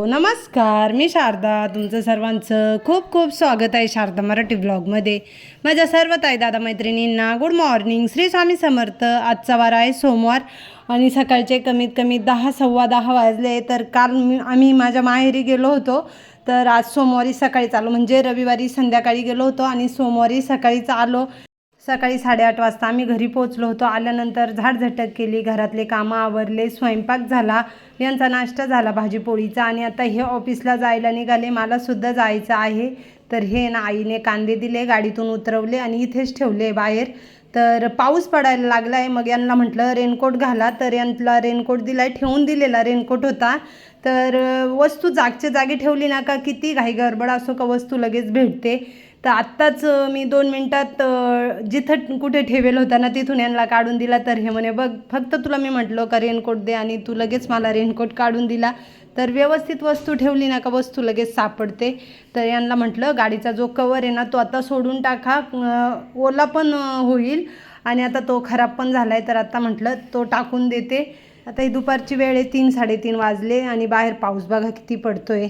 नमस्कार. मी शारदा. तुमचं सर्वांचं खूप खूप स्वागत आहे शारदा मराठी ब्लॉगमध्ये. माझ्या सर्व ताई दादा मैत्रिणींना गुड मॉर्निंग. श्री स्वामी समर्थ. आजचा वार आहे सोमवार आणि सकाळचे कमीत कमी 10:15 वाजले. तर काल आम्ही माझ्या माहेरी गेलो होतो. तर आज सोमवारी सकाळीच आलो, म्हणजे रविवारी संध्याकाळी गेलो होतो आणि सोमवारी सकाळीच आलो. सकाळी 8:30 वाजता आम्ही घरी पोहोचलो होतो. आल्यानंतर झाडझटक केली, घरातले कामं आवरले, स्वयंपाक झाला, यांचा नाश्ता झाला भाजीपोळीचा आणि आता हे ऑफिसला जायला निघाले. मलासुद्धा जायचं आहे. तर हे ना आईने कांदे दिले, गाडीतून उतरवले आणि इथेच ठेवले बाहेर. तर पाऊस पडायला लागला आहे. मग यांना म्हटलं रेनकोट घाला, तर यांना रेनकोट दिला आहे. ठेवून दिलेला रेनकोट होता. तर वस्तू जागच्या जागी ठेवली ना का किती घाई गडबड असो का वस्तू लगेच भेटते. तर आत्ताच मी 2 मिनटात जिथं कुठे ठेवेल होता ना तिथून यांना काढून दिला. तर हे म्हणे बघ फक्त तुला मी म्हटलं का रेनकोट दे आणि तू लगेच मला रेनकोट काढून दिला. तर व्यवस्थित वस्तू ठेवली ना का वस्तू लगेच सापडते. तर यांना म्हटलं गाडीचा जो कवर आहे ना तो आता सोडून टाका, ओला पण होईल आणि आता तो खराब पण झाला आहे. तर आता म्हटलं तो टाकून देते. आता ही दुपारची वेळ आहे, 3-3:30 वाजले आणि बाहेर पाऊस बघा किती पडतोय.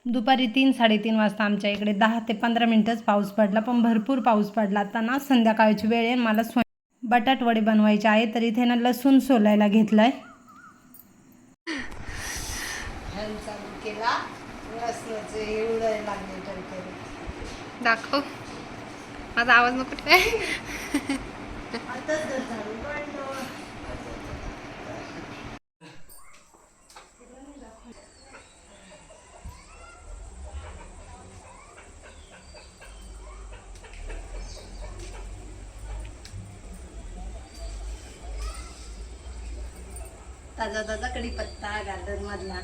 दुपारी 3-3:30 वाजता आमच्या इकडे 10 ते 15 मिनटंच पाऊस पडला, पण भरपूर पाऊस पडला. आता ना संध्याकाळची वेळ आहे, मला बटाटवडे बनवायचे आहे. तर इथे ना लसूण सोलायला घेतलं आहे. दाखव, माझा आवाज नको काय. ताजा ताजा कढीपत्ता गार्डन मधला.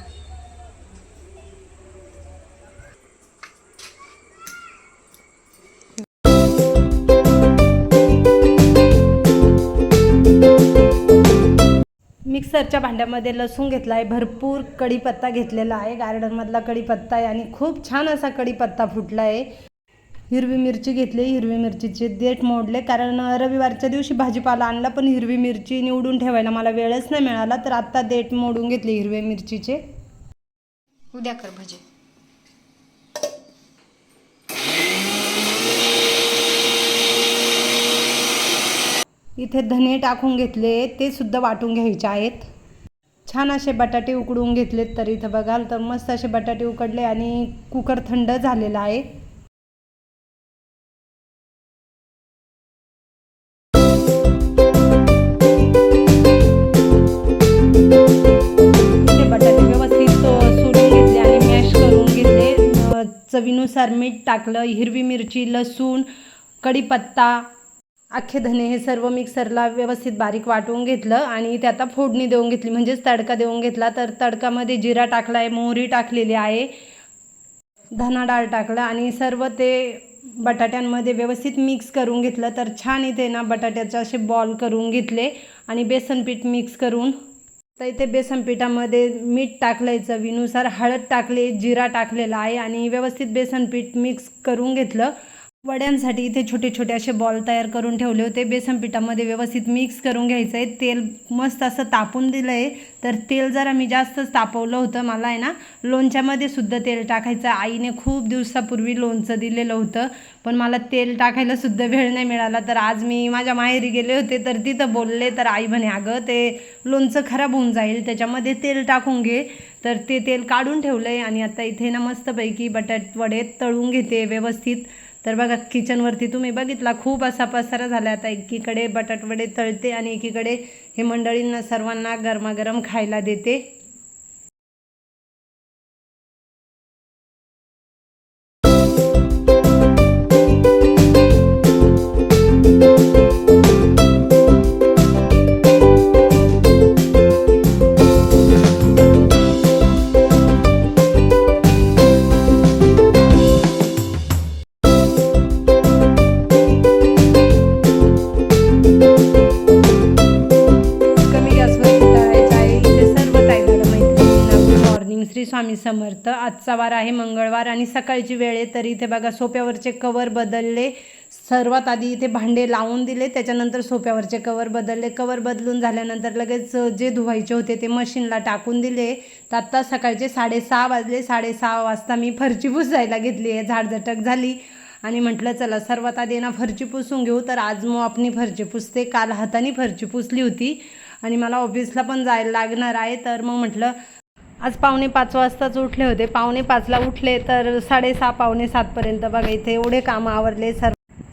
मिक्सरच्या भांड्यामध्ये लसूण घेतला आहे, भरपूर कढीपत्ता घेतलेला आहे, गार्डनमधला कढीपत्ता आहे आणि खूप छान असा कढीपत्ता फुटला आहे. हिरवी मिरची घेतली, हिरवी मिरचीचे देठ मोडले, कारण रविवारच्या दिवशी भाजीपाला आणला पण हिरवी मिरची निवडून ठेवायला मला वेळच नाही मिळाला. तर आत्ता देठ मोडून घेतले हिरव्या मिरचीचे. उद्या कर भजी. इथे धने टाकून घेतले, ते सुद्धा वाटून घ्यायचे आहेत. छान असे बटाटे उकडून घेतलेत. तर इथं बघाल तर मस्त असे बटाटे उकडले आणि कुकर थंड झालेला आहे. बटाटे व्यवस्थित सोडून घेतले आणि मॅश करून घेतले. चवीनुसार मीठ टाकलं, हिरवी मिरची, लसूण, कढीपत्ता, अख्खे धने हे सर्व मिक्सरला व्यवस्थित बारीक वाटून घेतलं आणि इथे आता फोडणी देऊन घेतली, म्हणजेच तडका देऊन घेतला. तर तडकामध्ये जिरा टाकला आहे, मोहरी टाकलेली आहे, धना डाळ टाकलं आणि सर्व ते बटाट्यांमध्ये व्यवस्थित मिक्स करून घेतलं. तर छान इथे ना बटाट्याचे असे बॉल करून घेतले आणि बेसन पीठ मिक्स करून. तर इथे बेसन पिठामध्ये मीठ टाकलं, चवीनुसार हळद टाकले, जिरा टाकलेला आहे आणि व्यवस्थित बेसन पीठ मिक्स करून घेतलं. वड्यांसाठी इथे छोटे छोटे असे बॉल तयार करून ठेवले होते. बेसन पिठामध्ये व्यवस्थित मिक्स करून घ्यायचं आहे. तेल मस्त असं तापून दिलं आहे. तर तेल जरा मी जास्तच तापवलं होतं. मला आहे ना लोणच्यामध्ये सुद्धा तेल टाकायचं. आईने खूप दिवसापूर्वी लोणचं दिलेलं होतं, पण मला तेल टाकायला सुद्धा वेळ नाही मिळाला. तर आज मी माझ्या माहेरी गेले होते, तर तिथं बोलले, तर आई म्हणे अगं ते लोणचं खराब होऊन जाईल, त्याच्यामध्ये तेल टाकून घे. तर ते तेल काढून ठेवलं आहे आणि आता इथे ना मस्तपैकी बटाटवडे तळून घेते व्यवस्थित. तर बघा किचनवरती तुम्ही बघितला खूप असा पसारा झाला. आता एकीकडे बटाटवडे तळते आणि एकीकडे हे मंडळींना सर्वांना गरमागरम खायला देते. श्री स्वामी समर्थ. आजचा वार आहे मंगळवार आणि सकाळची वेळ आहे. तर इथे बघा सोप्यावरचे कवर बदलले. सर्वात आधी इथे भांडे लावून दिले, त्याच्यानंतर सोप्यावरचे कवर बदलले. कवर बदलून झाल्यानंतर लगेच जे धुवायचे होते ते मशीनला टाकून दिले. तर आत्ता सकाळचे 6:30 वाजले. 6:30 वाजता मी फरची पुसायला घेतली आहे. झाडझटक झाली आणि म्हटलं चला सर्वात आधी ना फरची पुसून घेऊ. तर आज आपणी फरची पुसते. काल हाताने फरची पुसली होती आणि मला ऑफिसला पण जायला लागणार आहे. तर मग म्हटलं आज 4:45 वाजताच उठले होते. 5:45ला उठले तर 6:30 5:45पर्यंत बघा इथे एवढे कामं आवरले.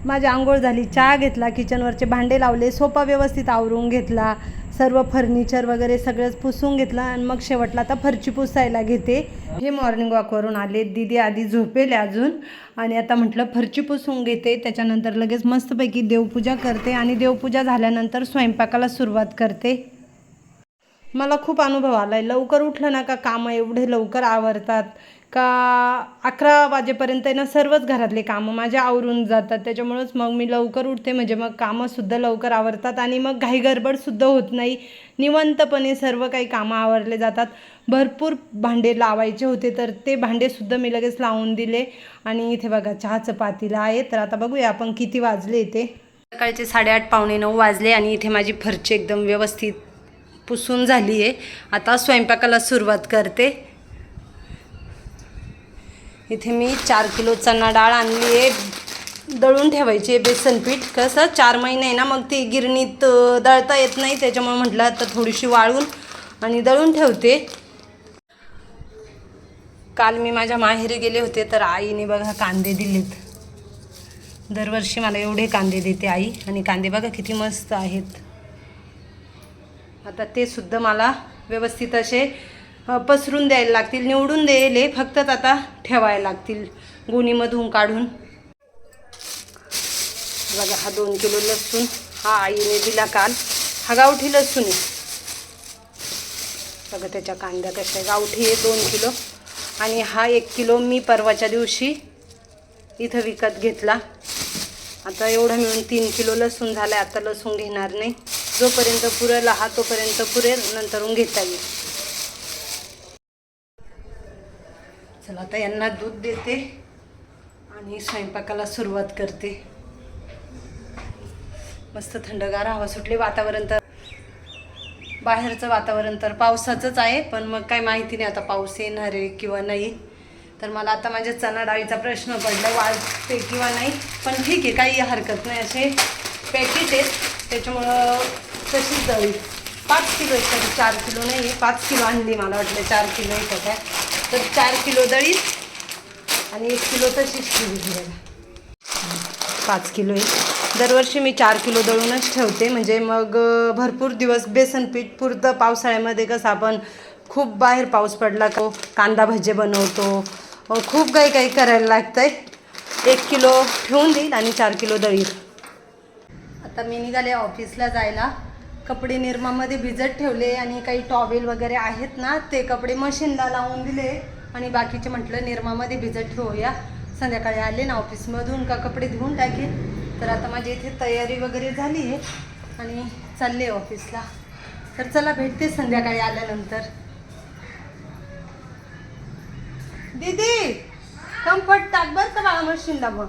माझी आंघोळ झाली, चहा घेतला, किचनवरचे भांडे लावले, सोफा व्यवस्थित आवरून घेतला, सर्व फर्निचर वगैरे सगळंच पुसून घेतलं आणि मग शेवटला आता फरची पुसायला घेते. हे मॉर्निंग वॉकवरून आले. दीदी आधी झोपेले अजून आणि आता म्हटलं फरची पुसून घेते. त्याच्यानंतर लगेच मस्तपैकी देवपूजा करते आणि देवपूजा झाल्यानंतर स्वयंपाकाला सुरुवात करते. मला खूप अनुभव आला आहे. लवकर उठलं ना का कामं एवढे लवकर आवरतात का 11 वाजेपर्यंत ना सर्वच घरातले कामं माझे आवरून जातात. त्याच्यामुळंच मग मी लवकर उठते, म्हणजे मग कामंसुद्धा लवकर आवरतात आणि मग घाई गडबडसुद्धा होत नाही. निवांतपणे सर्व काही कामं आवरले जातात. भरपूर भांडे लावायचे होते तर ते भांडेसुद्धा मी लगेच लावून दिले. आणि इथे बघा चहाचं पातेलं आहे. तर आता बघूया आपण किती वाजले इथे. सकाळचे 8:30 9:15 वाजले आणि इथे माझी फरची एकदम व्यवस्थित पुसून झाली आहे. आता स्वयंपाकाला सुरुवात करते. इथे मी 4 किलो चणा डाळ आणली आहे. दळून ठेवायची आहे बेसन पीठ. कसं 4 महिने आहे ना मग ती गिरणीत दळता येत नाही, त्याच्यामुळे म्हटलं आता थोडीशी वाळून आणि दळून ठेवते. काल मी माझ्या माहेरी गेले होते तर आईने बघा कांदे दिलेत. दरवर्षी मला एवढे कांदे देते आई आणि कांदे बघा किती मस्त आहेत. आता ते सुद्धा मला व्यवस्थित असे पसरून द्यायला लागतील. निवडून द्यायले फक्त आता ठेवायला लागतील गोणीमधून काढून. बघा हा 2 किलो लसूण हा आईने दिला काल. हा गावठी लसूण आहे बघा. त्याच्या कांद्या कशा गावठी आहे 2 किलो. आणि हा 1 किलो मी परवाच्या दिवशी इथं विकत घेतला. आता एवढं मिळून 3 किलो लसूण झाला. आता लसूण घेणार नाही. जोपर्यंत पुरेल हा तोपर्यंत पुरेल, नंतरून घेता येईल. चला आता यांना दूध देते आणि स्वयंपाकाला सुरुवात करते. मस्त थंडगार हवा सुटली. वातावरण तर बाहेरचं वातावरण तर पावसाचंच आहे, पण मग काय माहिती नाही आता पाऊस येणार आहे किंवा नाही. तर मला आता माझ्या चणा डाळीचा प्रश्न पडला वाळते किंवा नाही, पण ठीक आहे काही हरकत नाही. असे पॅकेट आहेत त्याच्यामुळं तशीच दळी 5 किलो आहे. 4 किलो नाही आहे, 5 किलो आणली. मला वाटलं 4 किलो येतं काय. तर 4 किलो दळी आणि 1 किलो तशीच ठेवली. 5 किलो आहे. दरवर्षी मी 4 किलो दळूनच ठेवते, म्हणजे मग भरपूर दिवस बेसन पीठ पुरतं. पावसाळ्यामध्ये कसं आपण खूप बाहेर पाऊस पडला का कांदा भजे बनवतो, खूप काही करायला लागतं आहे. 1 किलो ठेवून देईल आणि 4 किलो दळी. आता मी निघाले ऑफिसला जायला. कपडे निरमामध्ये भिजत ठेवले आणि काही टॉवेल वगैरे आहेत ना ते कपडे मशीनला लावून दिले आणि बाकीचे म्हटलं निरमामध्ये भिजत ठेवूया. संध्याकाळी आले ना ऑफिसमधून का कपडे धुवून टाकेल. तर आता माझी इथे तयारी वगैरे झाली आहे आणि चालले ऑफिसला. तर चला भेटते संध्याकाळी आल्यानंतर. दीदी कम्फर्ट टाक बरं का बाळा मशीनला. मग